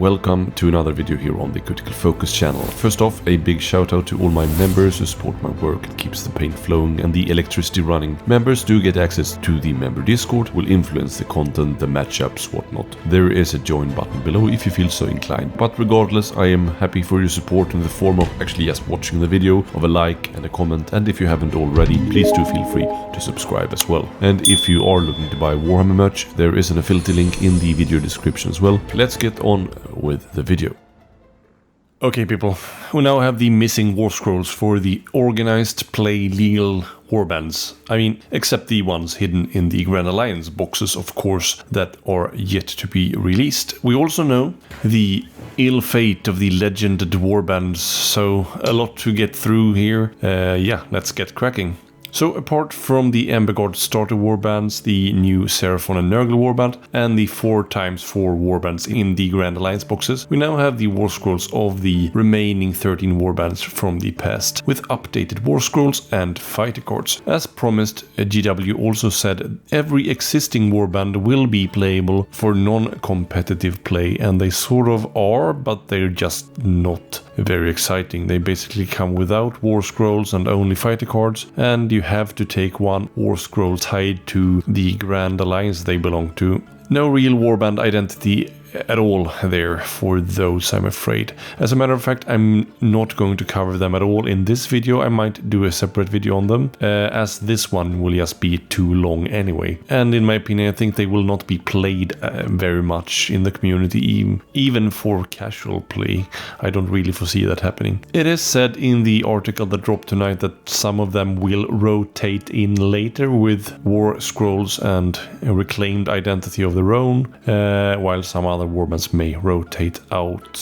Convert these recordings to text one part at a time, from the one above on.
welcome to another video here on the Critical Focus channel. First off, a big shout out to all my members who support my work and keeps the paint flowing and the electricity running. Members do get access to the member Discord, will influence the content, the matchups, whatnot. There is a join button below if you feel so inclined. But regardless, I am happy for your support in the form of actually just watching the video, of a like and a comment, and if you haven't already, please do feel free to subscribe as well. And if you are looking to buy Warhammer merch, there is an affiliate link in the video description as well. Let's get on with the video. Okay people, we now have the missing war scrolls for the organized play legal warbands. I mean, except the ones hidden in the Grand Alliance boxes, of course, that are yet to be released. We also know the ill fate of the legended warbands, so a lot to get through here. Yeah, let's get cracking. So apart from the Embergard starter warbands, the new Seraphon and Nurgle warband, and the 4x4 warbands in the Grand Alliance boxes, we now have the war scrolls of the remaining 13 warbands from the past, with updated war scrolls and fighter cards. As promised, GW also said every existing warband will be playable for non-competitive play, and they sort of are, but they're just not very exciting. They basically come without war scrolls and only fighter cards, and you have to take one war scroll tied to the Grand Alliance they belong to. No real warband identity at all there for those, I'm afraid. As a matter of fact, I'm not going to cover them at all in this video. I might do a separate video on them, as this one will just be too long anyway. And in my opinion, I think they will not be played very much in the community, even for casual play. I don't really foresee that happening. It is said in the article that dropped tonight that some of them will rotate in later with war scrolls and a reclaimed identity of their own, while some other warbands may rotate out.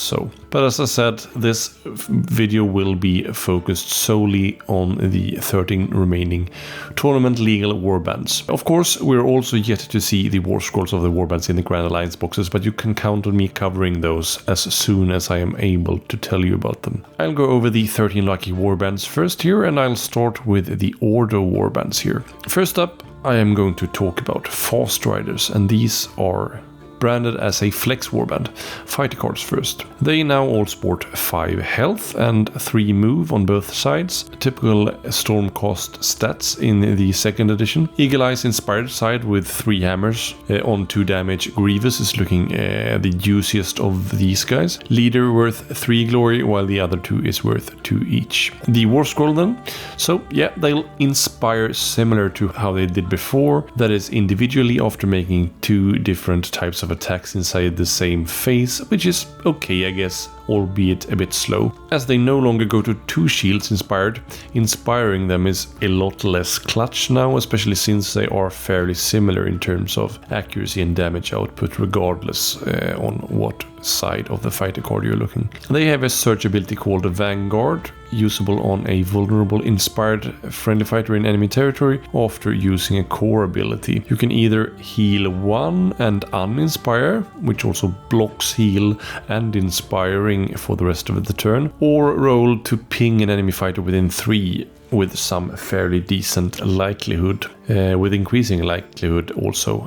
But as I said, this video will be focused solely on the 13 remaining tournament legal warbands. Of course, we're also yet to see the war scrolls of the warbands in the Grand Alliance boxes, but you can count on me covering those as soon as I am able to tell you about them. I'll go over the 13 lucky warbands first here, and I'll start with the Ordo warbands here. First up, I am going to talk about Fast Riders, and these are branded as a flex warband. Fighter cards first. They now all sport 5 health and 3 move on both sides. Typical Stormcast stats in the second edition. Eagle Eyes inspired side with 3 hammers on 2 damage. Grievous is looking the juiciest of these guys. Leader worth 3 glory, while the other 2 is worth 2 each. The war scroll then. So yeah, they'll inspire similar to how they did before. That is individually after making 2 different types of attacks inside the same phase, which is okay, I guess, albeit a bit slow. As they no longer go to 2 shields inspired, inspiring them is a lot less clutch now, especially since they are fairly similar in terms of accuracy and damage output, regardless on what side of the fighter card you're looking. They have a search ability called Vanguard, usable on a vulnerable inspired friendly fighter in enemy territory after using a core ability. You can either heal 1 and uninspire, which also blocks heal and inspiring for the rest of the turn, or roll to ping an enemy fighter within 3 with some fairly decent likelihood, with increasing likelihood also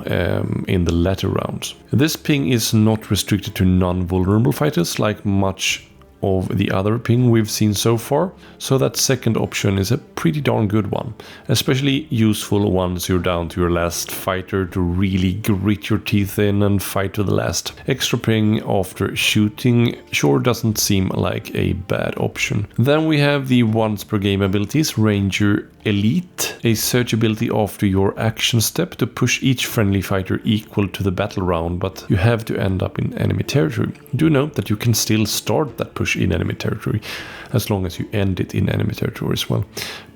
in the latter rounds. This ping is not restricted to non-vulnerable fighters like much of the other ping we've seen so far, so that second option is a pretty darn good one, especially useful once you're down to your last fighter to really grit your teeth in and fight to the last. Extra ping after shooting sure doesn't seem like a bad option. Then we have the once per game abilities. Ranger Elite, a search ability after your action step to push each friendly fighter equal to the battle round, but you have to end up in enemy territory. Do note that you can still start that push in enemy territory, as long as you end it in enemy territory as well.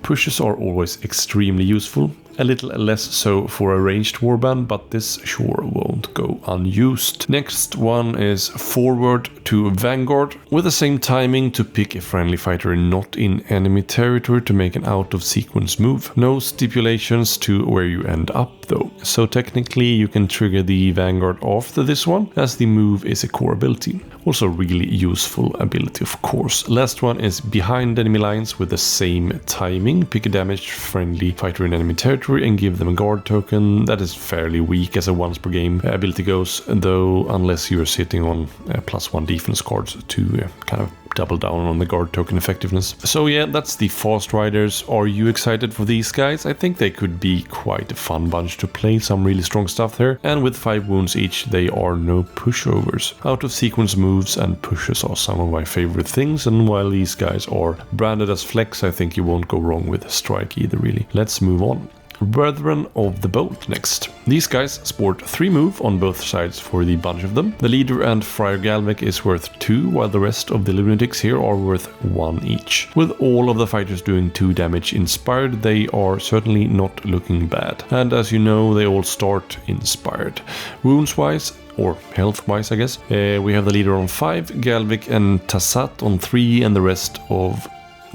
Pushes are always extremely useful, a little less so for a ranged warband, but this sure won't go unused. Next one is Forward to Vanguard, with the same timing to pick a friendly fighter not in enemy territory to make an out of sequence move. No stipulations to where you end up though, so technically you can trigger the Vanguard after this one, as the move is a core ability. Also really useful ability, of course. Last one is Behind Enemy Lines, with the same timing. aiming. Pick a damage friendly fighter in enemy territory and give them a guard token. That is fairly weak as a once per game ability goes, though unless you're sitting on +1 defense cards to kind of double down on the guard token effectiveness. So yeah, that's the Fast Riders. Are you excited for these guys? I think they could be quite a fun bunch to play, some really strong stuff there, and with 5 wounds each they are no pushovers. Out of sequence moves and pushes are some of my favorite things, and while these guys are branded as flex, I think you won't go wrong with strike either really. Let's move on. Brethren of the Bolt next. These guys sport 3 move on both sides for the bunch of them. The leader and Friar Galvek is worth 2, while the rest of the lunatics here are worth 1 each. With all of the fighters doing 2 damage inspired, they are certainly not looking bad. And as you know, they all start inspired. Wounds wise, or health-wise I guess, we have the leader on 5, Galvek and Tassat on 3, and the rest of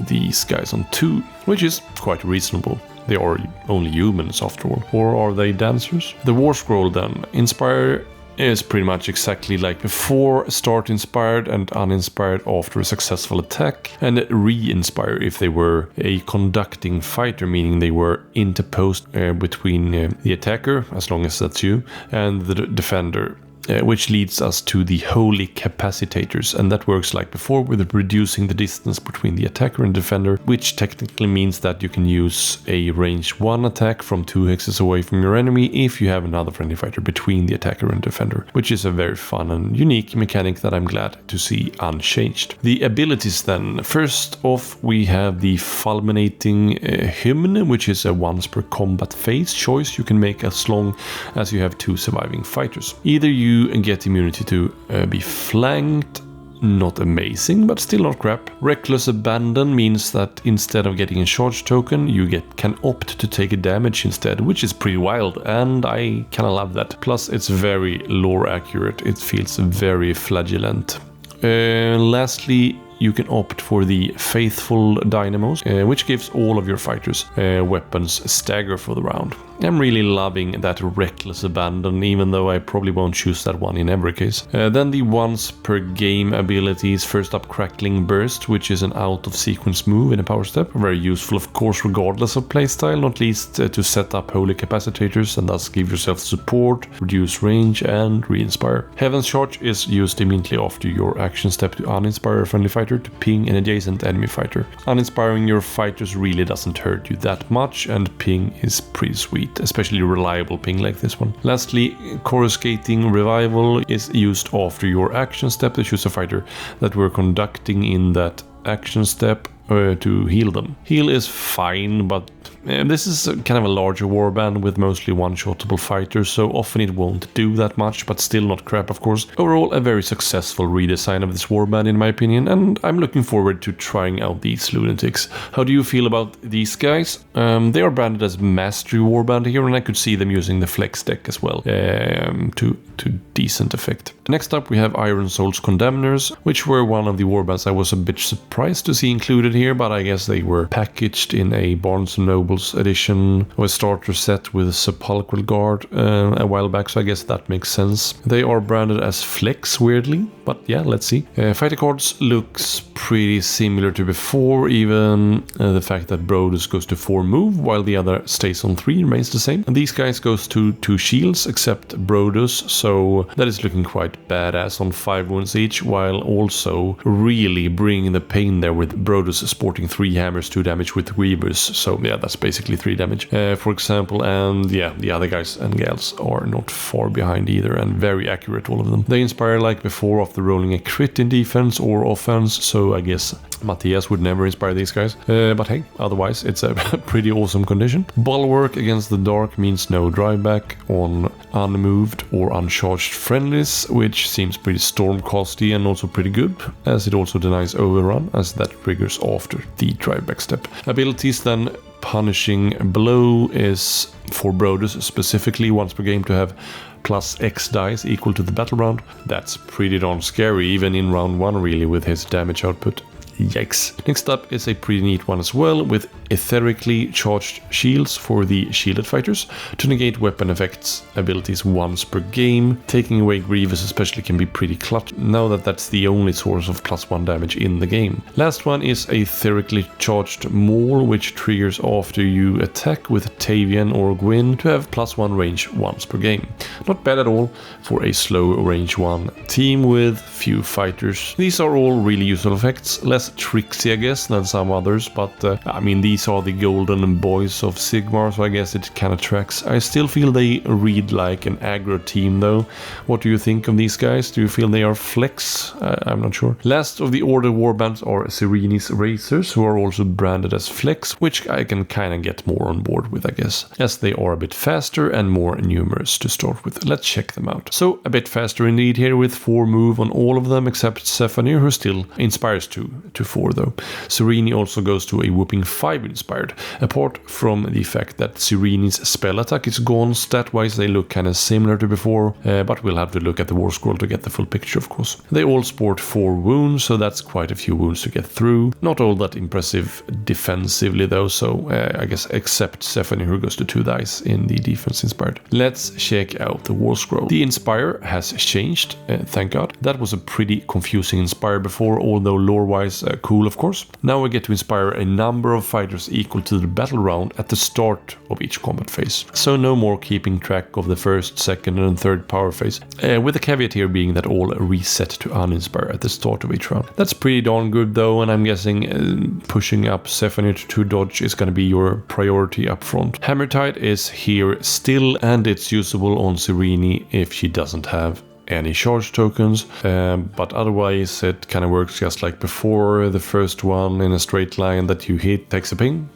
these guys on 2, which is quite reasonable. They are only humans after all. Or are they dancers? The War Scroll then. Inspire is pretty much exactly like before. Start inspired and uninspired after a successful attack, and re-inspire if they were a conducting fighter, meaning they were interposed between the attacker, as long as that's you, and the defender. Which leads us to the Holy Capacitators, and that works like before with reducing the distance between the attacker and defender, which technically means that you can use a range 1 attack from 2 hexes away from your enemy if you have another friendly fighter between the attacker and defender, which is a very fun and unique mechanic that I'm glad to see unchanged. The abilities then. First off, we have the Fulminating Hymn, which is a once per combat phase choice you can make as long as you have 2 surviving fighters. Either you get immunity to be flanked, not amazing, but still not crap. Reckless Abandon means that instead of getting a charge token, you can opt to take a damage instead, which is pretty wild, and I kinda love that. Plus, it's very lore accurate. It feels very flagellant. Lastly, you can opt for the Faithful Dynamos, which gives all of your fighters weapons stagger for the round. I'm really loving that Reckless Abandon, even though I probably won't choose that one in every case. Then the once per game abilities. First up, Crackling Burst, which is an out of sequence move in a power step. Very useful of course regardless of playstyle, not least to set up Holy Capacitators and thus give yourself support, reduce range and re-inspire. Heaven's Charge is used immediately after your action step to uninspire a friendly fighter to ping an adjacent enemy fighter. Uninspiring your fighters really doesn't hurt you that much, and ping is pretty sweet, especially reliable ping like this one. Lastly, Coruscating Revival is used after your action step to choose a fighter that we're conducting in that action step to heal them. Heal is fine, but this is kind of a larger warband with mostly one-shottable fighters, so often it won't do that much, but still not crap of course. Overall, a very successful redesign of this warband in my opinion, and I'm looking forward to trying out these lunatics. How do you feel about these guys? They are branded as Mastery Warband here, and I could see them using the Flex deck as well, to decent effect. Next up we have Iron Soul's Condemners, which were one of the warbands I was a bit surprised to see included here, but I guess they were packaged in a Barnes & Noble's edition of a starter set with Sepulchral Guard a while back, so I guess that makes sense. They are branded as Flex weirdly, but yeah, let's see. Fighter cards looks pretty similar to before, even the fact that Brodus goes to 4 move while the other stays on 3 remains the same. And these guys goes to 2 shields except Brodus, so that is looking quite badass on 5 wounds each, while also really bringing the pain there with Brodus sporting 3 hammers, 2 damage with Weavers, so yeah, that's basically 3 damage for example. And yeah, the other guys and gals are not far behind either, and very accurate all of them. They inspire like before after rolling a crit in defense or offense, so I guess Matthias would never inspire these guys, but hey, otherwise it's a pretty awesome condition. Bulwark Against the Dark means no drawback on unmoved or uncharged friendlies, which seems pretty stormcasty and also pretty good, as it also denies overrun, as that triggers after the drawback step. Abilities then. Punishing Blow is for Brodus specifically once per game to have plus X dice equal to the battle round. That's pretty darn scary even in round 1 really with his damage output. Yikes. Next up is a pretty neat one as well, with etherically charged shields for the shielded fighters to negate weapon effects abilities once per game. Taking away Grievous especially can be pretty clutch now that that's the only source of +1 damage in the game. Last one is a etherically charged maul, which triggers after you attack with Tavian or Gwyn to have +1 range once per game. Not bad at all for a slow range 1 team with few fighters. These are all really useful effects, less tricksy I guess than some others, but I mean these are the golden boys of Sigmar, so I guess it kinda tracks. I still feel they read like an aggro team though. What do you think of these guys? Do you feel they are flex? I'm not sure. Last of the order warbands are Serene's Racers, who are also branded as flex, which I can kinda get more on board with I guess, as they are a bit faster and more numerous to start with. Let's check them out. So a bit faster indeed here with 4 move on all of them except Zephanir, who still inspires 2 to 4 though. Serene also goes to a whooping 5 inspired. Apart from the fact that Serene's spell attack is gone, stat-wise they look kinda similar to before, but we'll have to look at the war scroll to get the full picture of course. They all sport 4 wounds, so that's quite a few wounds to get through. Not all that impressive defensively though, so I guess except Zephanir, who goes to 2 dice in the defense inspired. Let's check out the war scroll. The inspire has changed, thank god. That was a pretty confusing inspire before, although lore-wise cool of course. Now we get to inspire a number of fighters equal to the battle round at the start of each combat phase. So no more keeping track of the first, second and third power phase, with the caveat here being that all reset to uninspire at the start of each round. That's pretty darn good though, and I'm guessing pushing up Zephanir to dodge is going to be your priority up front. Hammertide is here still, and it's usable on Serene if she doesn't have any charge tokens, but otherwise it kind of works just like before. The first one in a straight line that you hit takes a ping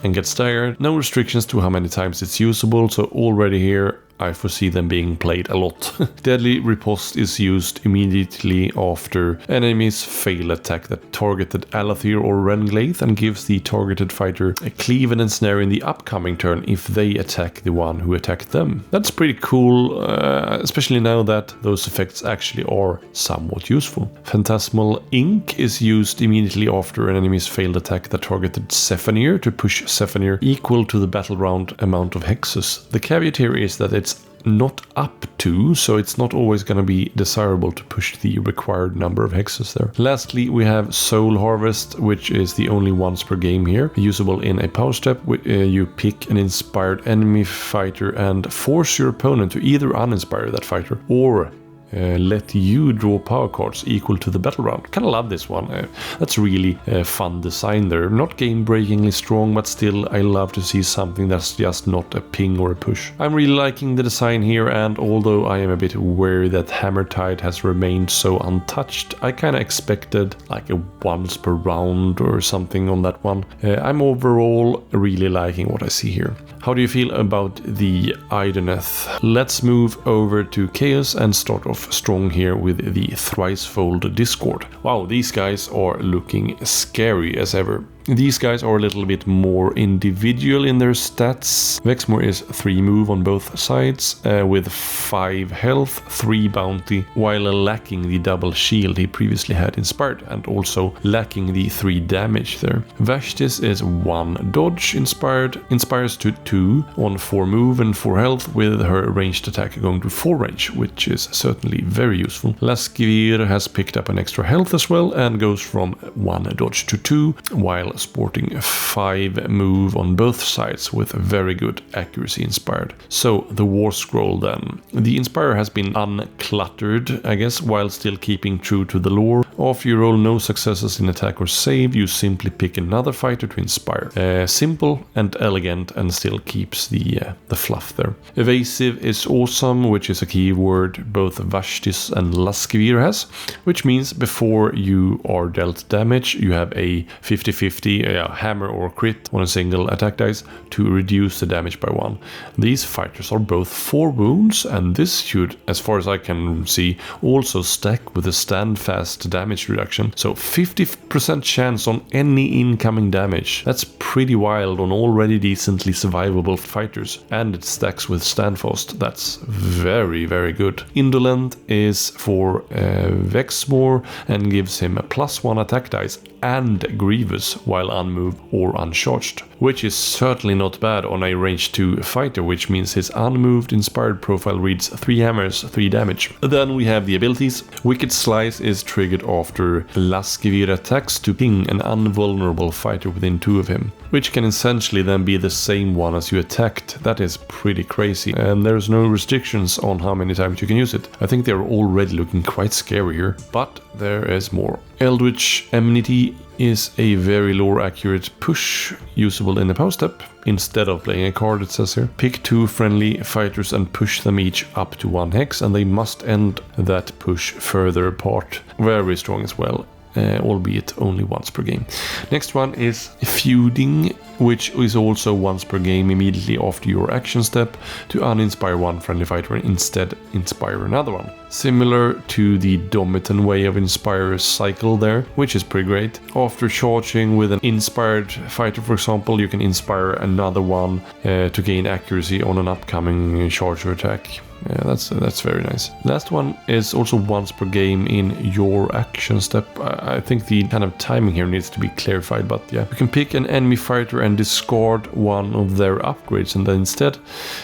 and gets staggered. No restrictions to how many times it's usable, so already here I foresee them being played a lot. Deadly Riposte is used immediately after enemies fail attack that targeted Alathir or Renglaith, and gives the targeted fighter a cleave and ensnare in the upcoming turn if they attack the one who attacked them. That's pretty cool, especially now that those effects actually are somewhat useful. Phantasmal Ink is used immediately after an enemy's failed attack that targeted Zephanir to push Zephanir equal to the battle round amount of hexes. The caveat here is that it's not up to, so it's not always going to be desirable to push the required number of hexes there. Lastly, we have Soul Harvest, which is the only once per game here, usable in a power step. You pick an inspired enemy fighter and force your opponent to either uninspire that fighter or let you draw power cards equal to the battle round. Kinda love this one. That's really fun design there. Not game-breakingly strong, but still I love to see something that's just not a ping or a push. I'm really liking the design here, and although I am a bit wary that Hammertide has remained so untouched, I kinda expected like a once per round or something on that one. I'm overall really liking what I see here. How do you feel about the Idoneth? Let's move over to Chaos and start off strong here with the Thricefold Discord. Wow, these guys are looking scary as ever. These guys are a little bit more individual in their stats. Vexmore is 3 move on both sides, with 5 health, 3 bounty, while lacking the double shield he previously had inspired, and also lacking the 3 damage there. Vashtis is 1 dodge inspired, inspires to 2 on 4 move and 4 health, with her ranged attack going to 4 range, which is certainly very useful. Laskvir has picked up an extra health as well, and goes from 1 dodge to 2, while sporting 5 move on both sides with very good accuracy inspired. So the war scroll then. The inspire has been uncluttered, I guess, while still keeping true to the lore. After you roll no successes in attack or save, you simply pick another fighter to inspire. Simple and elegant, and still keeps the fluff there. Evasive is awesome, which is a keyword both Vashtis and Laskvir has, which means before you are dealt damage, you have a 50-50 50 hammer or crit on a single attack dice to reduce the damage by 1. These fighters are both 4 wounds, and this should, as far as I can see, also stack with a stand-fast damage reduction. So 50% chance on any incoming damage. That's pretty wild on already decently survivable fighters, and it stacks with standfast. That's very, very good. Indolent is for Vexmore and gives him a +1 attack dice and Grievous while unmoved or uncharged, which is certainly not bad on a range 2 fighter, which means his unmoved inspired profile reads 3 hammers, 3 damage. Then we have the abilities. Wicked Slice is triggered after Laskivir attacks to ping an invulnerable fighter within 2 of him, which can essentially then be the same one as you attacked. That is pretty crazy, and there's no restrictions on how many times you can use it. I think they're already looking quite scary here, but there is more. Eldritch Enmity is a very lore accurate push usable in a power step. Instead of playing a card, it says here, pick 2 friendly fighters and push them each up to 1 hex, and they must end that push further apart. Very strong as well. Albeit only once per game. Next one is Feuding, which is also once per game immediately after your action step to uninspire 1 friendly fighter and instead inspire another one. Similar to the Domitan way of inspire cycle there, which is pretty great. After charging with an inspired fighter, for example, you can inspire another one to gain accuracy on an upcoming charge or attack. Yeah, that's very nice. Last one is also once per game in your action step. I think the kind of timing here needs to be clarified, but yeah. You can pick an enemy fighter and discard one of their upgrades and then instead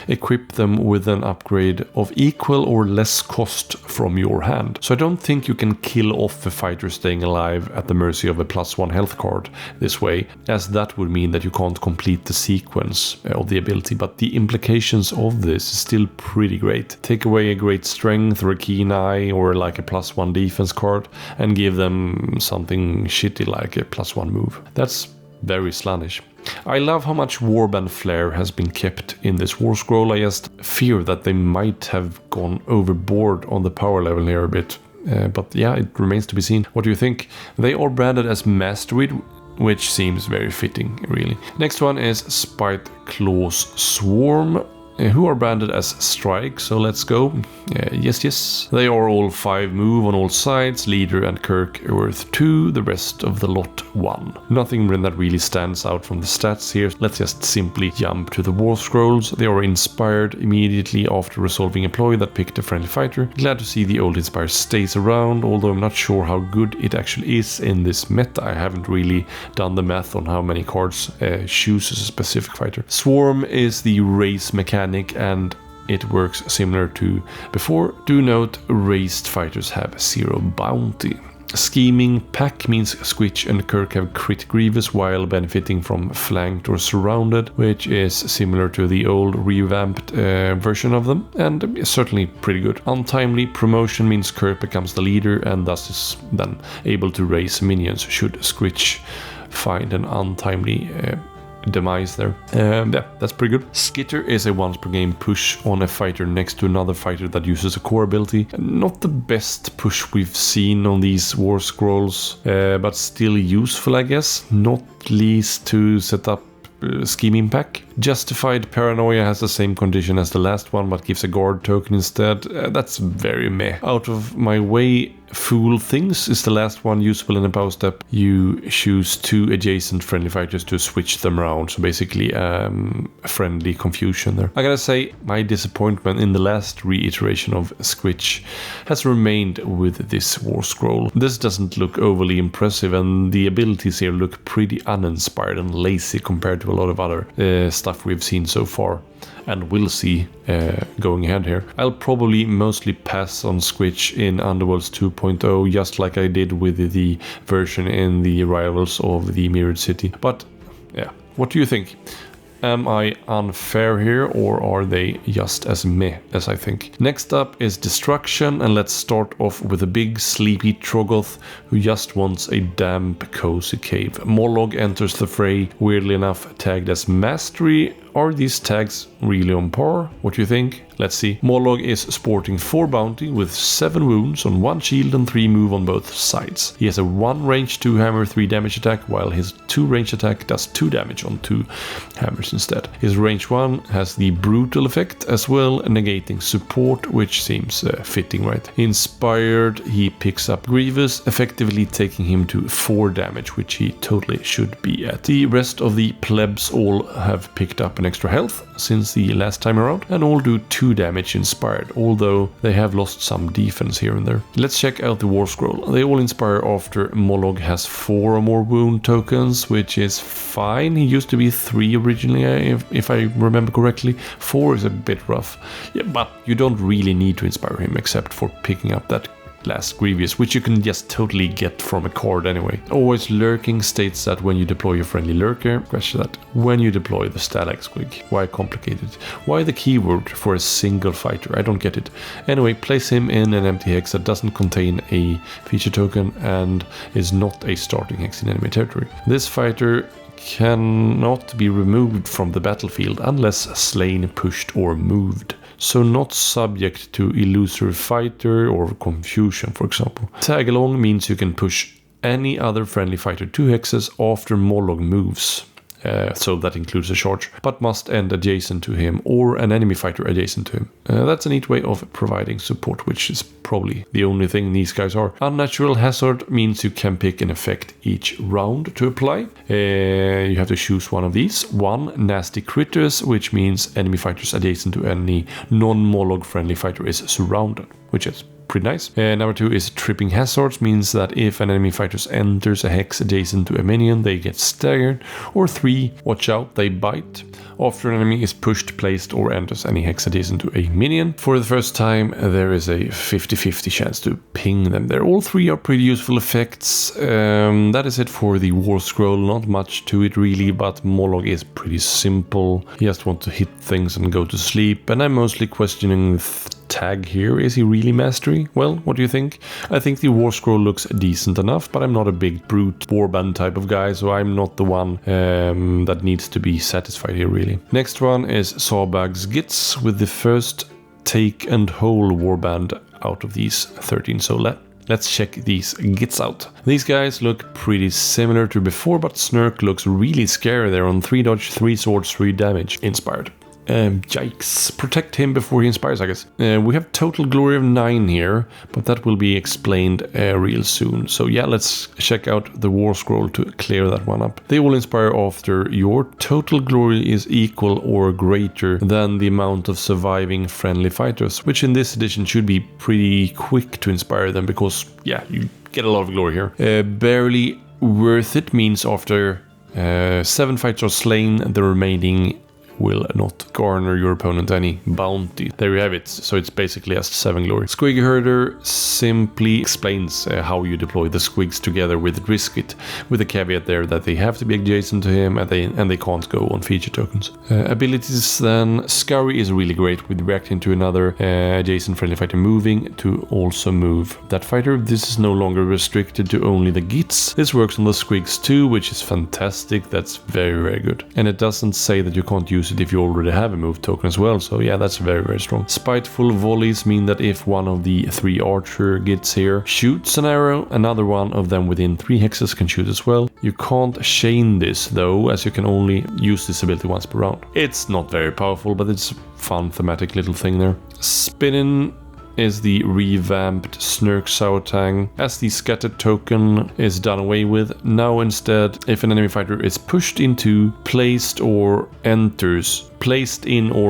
equip them with an upgrade of equal or less cost from your hand. So I don't think you can kill off a fighter staying alive at the mercy of a +1 health card this way, as that would mean that you can't complete the sequence of the ability, but the implications of this is still pretty great. Take away a great strength or a keen eye or like a +1 defense card and give them something shitty like a +1 move. That's very slanish. I love how much Warband flair has been kept in this War Scroll. I just fear that they might have gone overboard on the power level here a bit. But yeah, it remains to be seen. What do you think? They are branded as Mastery, which seems very fitting, really. Next one is Spite Claw's Swarm, who are branded as Strike, so let's go. Yes. They are all 5 move on all sides, leader and Kirk worth 2, the rest of the lot 1. Nothing that really stands out from the stats here. Let's just simply jump to the War Scrolls. They are inspired immediately after resolving a ploy that picked a friendly fighter. Glad to see the old inspire stays around, although I'm not sure how good it actually is in this meta. I haven't really done the math on how many cards chooses a specific fighter. Swarm is the race mechanic, and it works similar to before. Do note, raised fighters have 0 bounty. Scheming Pack means Squitch and Kirk have crit Grievous while benefiting from flanked or surrounded, which is similar to the old revamped version of them, and certainly pretty good. Untimely Promotion means Kirk becomes the leader and thus is then able to raise minions should Squitch find an untimely demise there. Yeah, that's pretty good. Skitter is a once per game push on a fighter next to another fighter that uses a core ability. Not the best push we've seen on these War Scrolls, but still useful, I guess. Not least to set up Scheming Pack. Justified Paranoia has the same condition as the last one, but gives a guard token instead. That's very meh. Out of my way, Fool Things is the last one usable in a power step. You choose 2 adjacent friendly fighters to switch them around, so basically a friendly confusion there. I gotta say, my disappointment in the last reiteration of Squitch has remained with this War Scroll. This doesn't look overly impressive, and the abilities here look pretty uninspired and lazy compared to a lot of other stuff we've seen so far and will see going ahead here. I'll probably mostly pass on Squitch in Underworlds 2.0, just like I did with the version in the Rivals of the Mirrored City. But yeah, what do you think? Am I unfair here, or are they just as meh as I think? Next up is Destruction, and let's start off with a big sleepy Troggoth who just wants a damp cozy cave. Morlog enters the fray, weirdly enough tagged as Mastery, are these tags really on par? What do you think? Let's see. Mollog is sporting 4 bounty with 7 wounds on 1 shield and 3 move on both sides. He has a 1 range 2 hammer 3 damage attack, while his 2 range attack does 2 damage on 2 hammers instead. His range 1 has the brutal effect as well, negating support, which seems fitting, right? Inspired, he picks up Grievous, effectively taking him to 4 damage, which he totally should be at. The rest of the plebs all have picked up an extra health since the last time around, and all do 2 damage inspired, although they have lost some defense here and there. Let's check out the War Scroll. They all inspire after Mollog has 4 or more wound tokens, which is fine. He used to be 3 originally, if I remember correctly. 4 is a bit rough. Yeah, but you don't really need to inspire him except for picking up that last Grievous, which you can just totally get from a card anyway. Always Lurking states that when you deploy your friendly lurker, question that, when you deploy the Stalag Squig. Why complicated? Why the keyword for a single fighter? I don't get it. Anyway, place him in an empty hex that doesn't contain a feature token and is not a starting hex in enemy territory. This fighter cannot be removed from the battlefield unless slain, pushed or moved. So not subject to illusory fighter or confusion, for example. Tag along means you can push any other friendly fighter 2 hexes after Mollog moves. So that includes a charge, but must end adjacent to him or an enemy fighter adjacent to him. That's a neat way of providing support, which is probably the only thing these guys are. Unnatural Hazard means you can pick an effect each round to apply. You have to choose one of these. 1, Nasty Critters, which means enemy fighters adjacent to any non-Mollog friendly fighter is surrounded, which is pretty nice. Number 2 is Tripping Hazards, means that if an enemy fighter enters a hex adjacent to a minion, they get staggered. Or 3, Watch Out, they bite. After an enemy is pushed, placed or enters any hex adjacent to a minion, for the first time there is a 50-50 chance to ping them there. All 3 are pretty useful effects. That is it for the War Scroll. Not much to it really, but Mollog is pretty simple. He just wants to hit things and go to sleep, and I'm mostly questioning tag here. Is he really mastery? Well, what do you think? I think the War Scroll looks decent enough, but I'm not a big brute warband type of guy, so I'm not the one that needs to be satisfied here really. Next one is Sawbag's Gits, with the first take and hold warband out of these 13, so let's check these Gits out. These guys look pretty similar to before, but Snurk looks really scary there on 3 dodge, 3 swords, 3 damage, inspired. Yikes. Protect him before he inspires, I guess. We have total glory of 9 here, but that will be explained real soon. So yeah, let's check out the War Scroll to clear that one up. They will inspire after your total glory is equal or greater than the amount of surviving friendly fighters, which in this edition should be pretty quick to inspire them because, yeah, you get a lot of glory here. Barely worth it means after 7 fighters are slain, the remaining will not garner your opponent any bounty. There you have it. So it's basically just 7 glory. Squig Herder simply explains how you deploy the squigs together with Riskit, with a caveat there that they have to be adjacent to him and they can't go on feature tokens. Abilities then, Scurry is really great with reacting to another adjacent friendly fighter moving to also move that fighter. This is no longer restricted to only the Gits. This works on the squigs too, which is fantastic. That's very, very good. And it doesn't say that you can't use it if you already have a move token as well, so yeah, that's very, very strong. Spiteful Volleys mean that if one of the 3 archer Gits here shoots an arrow, another one of them within 3 hexes can shoot as well. You can't chain this though, as you can only use this ability once per round. It's not very powerful, but it's a fun thematic little thing there. Spinning is the revamped Snurk Saotang, as the scattered token is done away with. Now instead, if an enemy fighter is pushed into, placed in or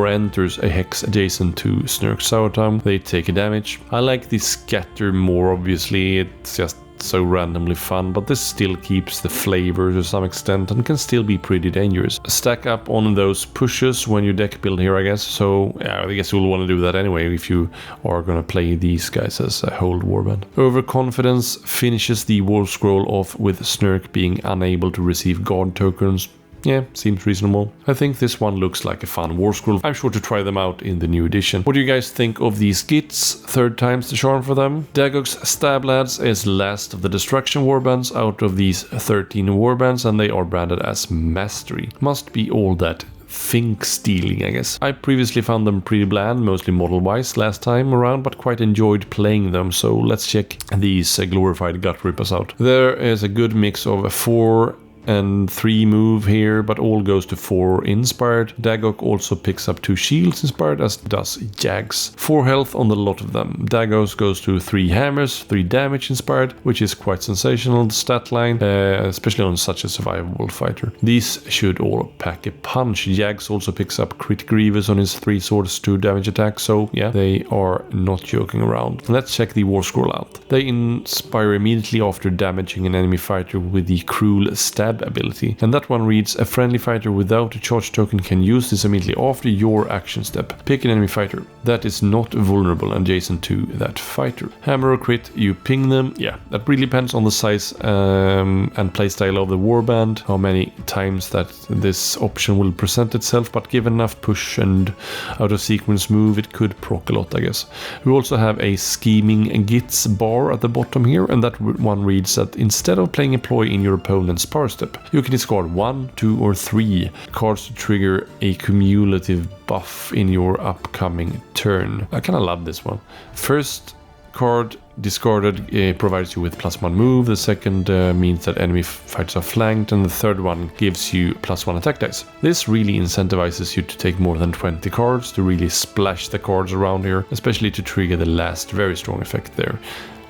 enters a hex adjacent to Snurk Saotang, they take a damage. I like the scatter more, obviously, it's just so randomly fun, but this still keeps the flavor to some extent and can still be pretty dangerous. Stack up on those pushes when you deck build here, I guess, so yeah, I guess you'll want to do that anyway if you are gonna play these guys as a hold warband. Overconfidence finishes the War Scroll off with Snurk being unable to receive guard tokens. Yeah, seems reasonable. I think this one looks like a fun War Scroll. I'm sure to try them out in the new edition. What do you guys think of these Gits? 3rd time's the charm for them. Dagog's Stab Lads is last of the Destruction Warbands out of these 13 Warbands, and they are branded as Mastery. Must be all that think stealing, I guess. I previously found them pretty bland, mostly model-wise last time around, but quite enjoyed playing them, so let's check these glorified gut rippers out. There is a good mix of a 4 and 3 move here, but all goes to 4 inspired. Dagok also picks up 2 shields inspired, as does Jags. 4 health on the lot of them. Dagos goes to 3 hammers, 3 damage inspired, which is quite sensational stat line, especially on such a survivable fighter. These should all pack a punch. Jags also picks up crit grievous on his 3 swords, 2 damage attack, so yeah, they are not joking around. Let's check the war scroll out. They inspire immediately after damaging an enemy fighter with the cruel stab ability, and that one reads: a friendly fighter without a charge token can use this immediately after your action step. Pick an enemy fighter that is not vulnerable adjacent to that fighter. Hammer or crit, you ping them. Yeah, that really depends on the size and playstyle of the warband, how many times that this option will present itself, but given enough push and out of sequence move, it could proc a lot, I guess. We also have a scheming gits bar at the bottom here, and that one reads that instead of playing a ploy in your opponent's power step, you can discard 1, 2, or 3 cards to trigger a cumulative buff in your upcoming turn. I kind of love this one. First card discarded provides you with +1 move, the second means that enemy fighters are flanked, and the third one gives you +1 attack dice. This really incentivizes you to take more than 20 cards, to really splash the cards around here, especially to trigger the last very strong effect there.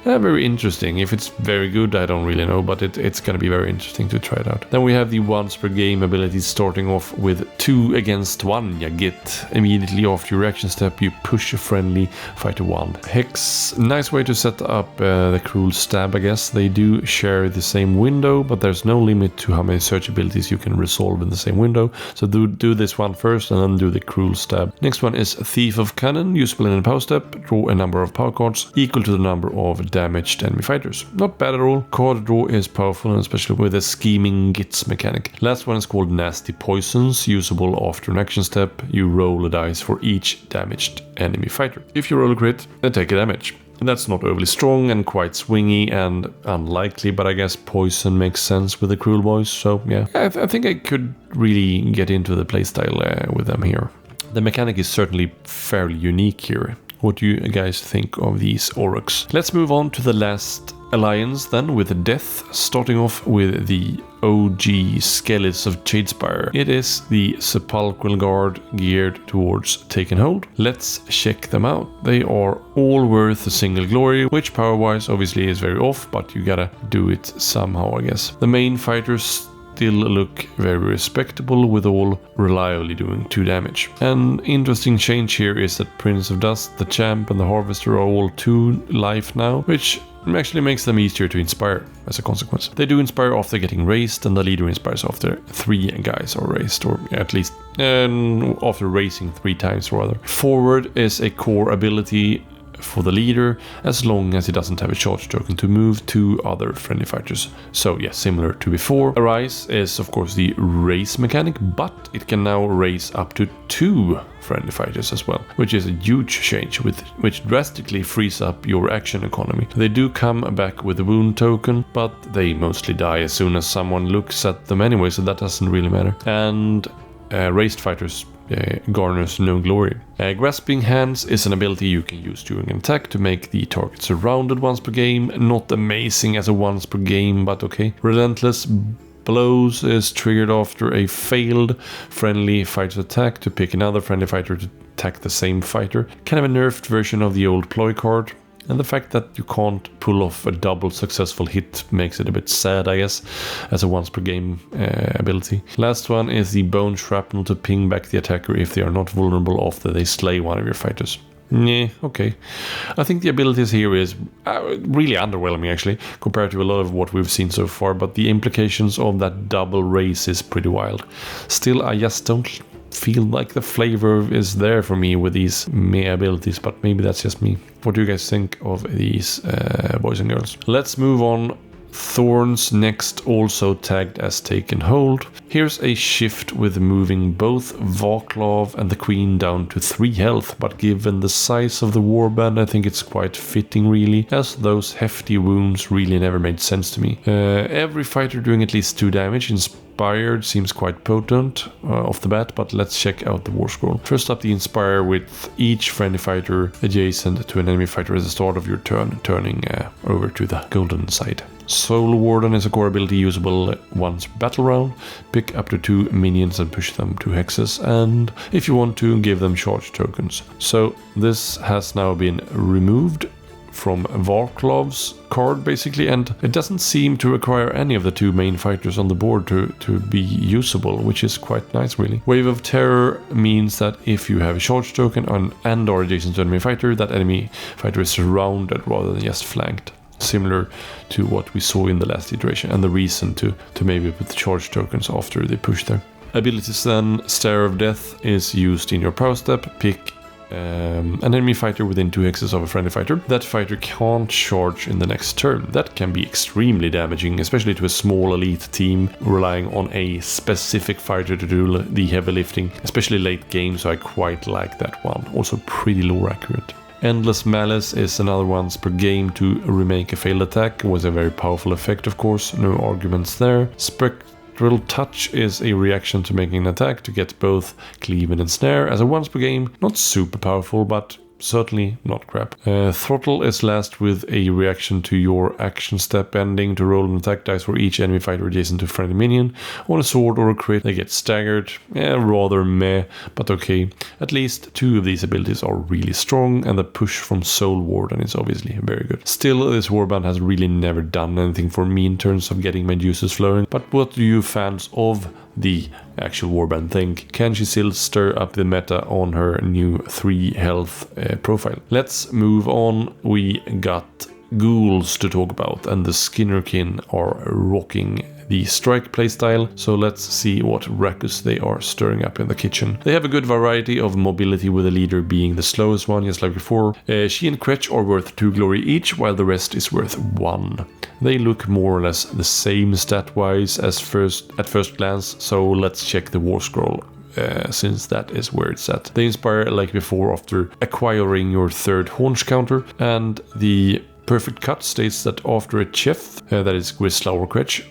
Very interesting. If it's very good, I don't really know, but it's going to be very interesting to try it out. Then we have the once per game abilities, starting off with 2 against 1. You get immediately after your action step, you push a friendly fighter 1. Hex, nice way to set up the cruel stab, I guess. They do share the same window, but there's no limit to how many search abilities you can resolve in the same window. So do this one first and then do the cruel stab. Next one is Thief of Cannon, useful in a power step. Draw a number of power cards equal to the number of damaged enemy fighters. Not bad at all. Card draw is powerful, and especially with a scheming gits mechanic. Last one is called Nasty Poisons, usable after an action step. You roll a dice for each damaged enemy fighter. If you roll a crit, then take a damage. That's not overly strong and quite swingy and unlikely, but I guess poison makes sense with the cruel boys, so yeah. I think I could really get into the playstyle with them here. The mechanic is certainly fairly unique here. What do you guys think of these Aurochs? Let's move on to the last alliance then, with Death, starting off with the OG Skeletons of Shadespire. It is the Sepulchral Guard geared towards Taken Hold. Let's check them out. They are all worth a single glory, which power-wise obviously is very off, but you gotta do it somehow, I guess. The main fighters still look very respectable, with all reliably doing 2 damage. An interesting change here is that Prince of Dust, the Champ, and the Harvester are all 2 life now, which actually makes them easier to inspire as a consequence. They do inspire after getting raised, and the leader inspires after 3 guys are raised, or at least after raising 3 times rather. Forward is a core ability for the leader, as long as he doesn't have a charge token to move to other friendly fighters. So yeah, similar to before. Arise is of course the raise mechanic, but it can now raise up to 2 friendly fighters as well, which is a huge change, which drastically frees up your action economy. They do come back with a wound token, but they mostly die as soon as someone looks at them anyway, so that doesn't really matter. And raised fighters garners no glory. Grasping Hands is an ability you can use during an attack to make the target surrounded once per game. Not amazing as a once per game, but okay. Relentless Blows is triggered after a failed friendly fighter's attack to pick another friendly fighter to attack the same fighter. Kind of a nerfed version of the old ploy card. And the fact that you can't pull off a double successful hit makes it a bit sad, I guess, as a once per game ability. Last one is the Bone Shrapnel to ping back the attacker if they are not vulnerable after they slay one of your fighters. Yeah, okay. I think the abilities here is really underwhelming actually, compared to a lot of what we've seen so far, but the implications of that double raise is pretty wild. Still, I just don't feel like the flavor is there for me with these meh abilities, but maybe that's just me. What do you guys think of these boys and girls? Let's move on. Thorns next, also tagged as Taken Hold. Here's a shift with moving both Vaclav and the Queen down to 3 health, but given the size of the warband, I think it's quite fitting really, as those hefty wounds really never made sense to me. Every fighter doing at least 2 damage inspired Inspired seems quite potent off the bat, but let's check out the War Scroll. First up, the Inspire with each friendly fighter adjacent to an enemy fighter at the start of your turn, turning over to the golden side. Soul Warden is a core ability usable once battle round. Pick up to 2 minions and push them 2 hexes, and if you want to, give them charge tokens. So this has now been removed from Varklov's card basically, and it doesn't seem to require any of the 2 main fighters on the board to be usable, which is quite nice really. Wave of Terror means that if you have a charge token and or adjacent to enemy fighter, that enemy fighter is surrounded rather than just flanked. Similar to what we saw in the last iteration, and the reason to maybe put the charge tokens after they push there. Abilities then, Stare of Death is used in your power step. Pick an enemy fighter within 2 hexes of a friendly fighter. That fighter can't charge in the next turn. That can be extremely damaging, especially to a small elite team relying on a specific fighter to do the heavy lifting, especially late game, so I quite like that one. Also pretty lore accurate. Endless Malice is another once per game to remake a failed attack. It was a very powerful effect, of course, no arguments there. Spectral Touch is a reaction to making an attack to get both cleave and snare as a once per game. Not super powerful, but certainly not crap. Throttle is last with a reaction to your action step ending to roll an attack dice for each enemy fighter adjacent to a friendly minion. On a sword or a crit, they get staggered. Rather meh, but okay. At least 2 of these abilities are really strong, and the push from Soul Warden is obviously very good. Still, this warband has really never done anything for me in terms of getting my juices flowing, but what do you fans of the actual warband think? Can she still stir up the meta on her new 3 health profile? Let's move on. We got ghouls to talk about, and the Skinnerkin are rocking the strike playstyle, so let's see what ruckus they are stirring up in the kitchen. They have a good variety of mobility, with the leader being the slowest one, just like before. She and Quetch are worth 2 glory each, while the rest is worth 1. They look more or less the same stat-wise as at first glance, so let's check the War Scroll. Since that is where it's at. They inspire like before after acquiring your 3rd haunch counter, and the Perfect Cut states that after a chef, that is Grisla or Quetch,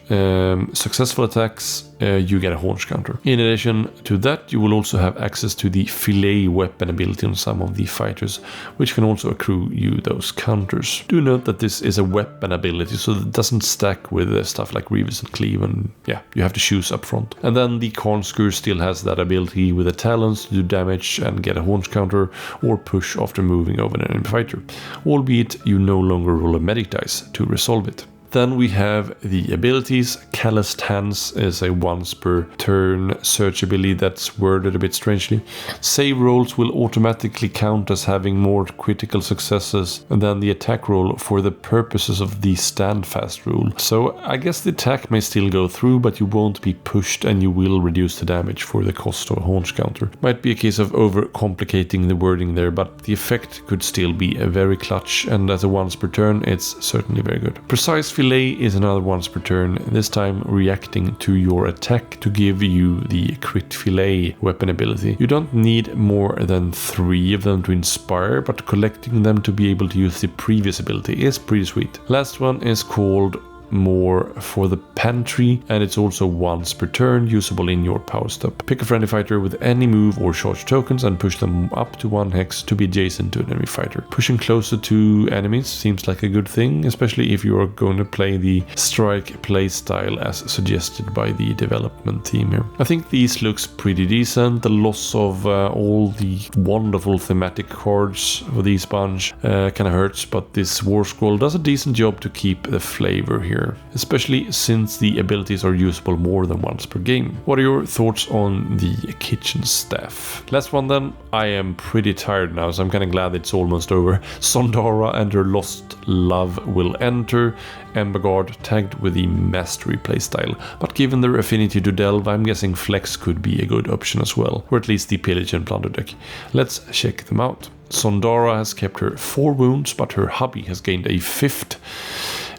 successful attacks, you get a haunch counter. In addition to that, you will also have access to the Fillet weapon ability on some of the fighters, which can also accrue you those counters. Do note that this is a weapon ability, so it doesn't stack with stuff like Revis and Cleave, and yeah, you have to choose up front. And then the Cornskewer still has that ability with the talons to do damage and get a haunch counter, or push after moving over an enemy fighter, albeit you no longer roll a medic dice to resolve it. Then we have the abilities. Calloused Hands is a once per turn search ability that's worded a bit strangely. Save rolls will automatically count as having more critical successes than the attack roll for the purposes of the standfast rule. So I guess the attack may still go through, but you won't be pushed, and you will reduce the damage for the cost of a haunch counter. Might be a case of overcomplicating the wording there, but the effect could still be a very clutch, and as a once per turn, it's certainly very good. Precise Fillet is another once per turn, this time reacting to your attack to give you the Crit Fillet weapon ability. You don't need more than 3 of them to inspire, but collecting them to be able to use the previous ability is pretty sweet. Last one is called More for the Pantry, and it's also once per turn, usable in your power step. Pick a friendly fighter with any move or charge tokens and push them up to 1 hex to be adjacent to an enemy fighter. Pushing closer to enemies seems like a good thing, especially if you are going to play the strike playstyle as suggested by the development team here. I think these looks pretty decent. The loss of all the wonderful thematic cards for these bunch kind of hurts, but this War Scroll does a decent job to keep the flavor here, especially since the abilities are usable more than once per game. What are your thoughts on the kitchen staff? Last one then. I am pretty tired now, so I'm kind of glad it's almost over. Sondara and her lost love will enter. Embergard tagged with the mastery playstyle, but given their affinity to delve, I'm guessing Flex could be a good option as well, or at least the pillage and plunder deck. Let's check them out. Sondara has kept her 4 wounds, but her hubby has gained a 5th,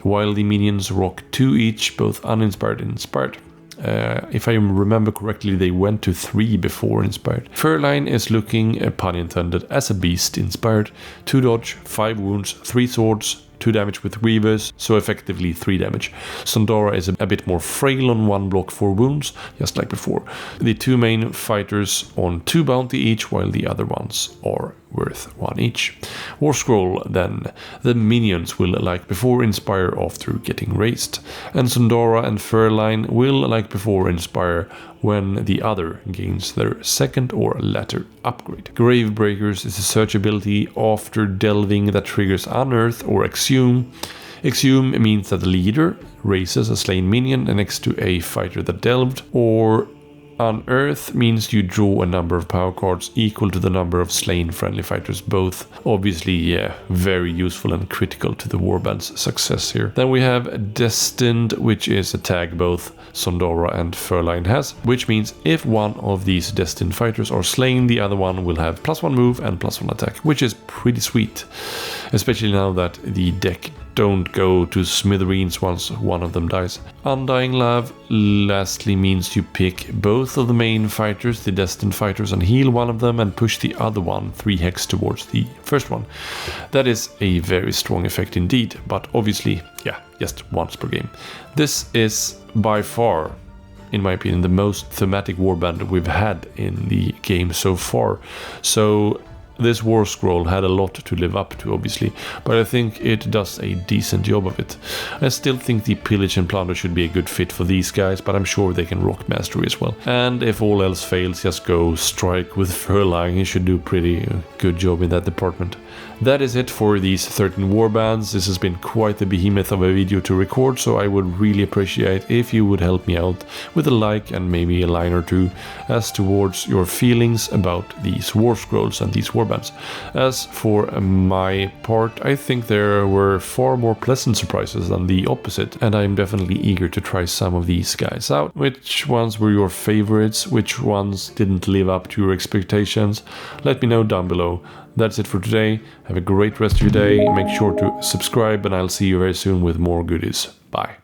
while the minions rock 2 each, both uninspired and inspired. If I remember correctly, they went to 3 before inspired. Furline is looking, pun intended, as a beast inspired. 2 dodge, 5 wounds, 3 swords, 2 damage with Weavers, so effectively 3 damage. Sondara is a bit more frail on 1 block 4 wounds, just like before. The 2 main fighters on 2 bounty each, while the other ones are worth 1 each. War Scroll then. The minions will, like before, inspire after getting raised, and Sondara and Furline will, like before, inspire when the other gains their second or latter upgrade. Gravebreakers is a search ability after delving that triggers Unearth or Exhume. Exhume means that the leader raises a slain minion next to a fighter that delved, or Unearth means you draw a number of power cards equal to the number of slain friendly fighters, both obviously very useful and critical to the Warbands' success here. Then we have Destined, which is a tag both Sondara and Furline has, which means if one of these Destined fighters are slain, the other one will have +1 move and +1 attack, which is pretty sweet, especially now that the deck don't go to smithereens once one of them dies. Undying Love lastly means you pick both of the main fighters, the Destined fighters, and heal one of them and push the other one 3 hex towards the first one. That is a very strong effect indeed, but obviously, just once per game. This is by far, in my opinion, the most thematic warband we've had in the game so far. So this War Scroll had a lot to live up to, obviously, but I think it does a decent job of it. I still think the Pillage and Plunder should be a good fit for these guys, but I'm sure they can rock Mastery as well. And if all else fails, just go strike with Furline. He should do pretty good job in that department. That is it for these 13 warbands. This has been quite a behemoth of a video to record, so I would really appreciate if you would help me out with a like and maybe a line or two as towards your feelings about these War Scrolls and these warbands. As for my part, I think there were far more pleasant surprises than the opposite, and I'm definitely eager to try some of these guys out. Which ones were your favorites? Which ones didn't live up to your expectations? Let me know down below. That's it for today. Have a great rest of your day. Make sure to subscribe, and I'll see you very soon with more goodies. Bye.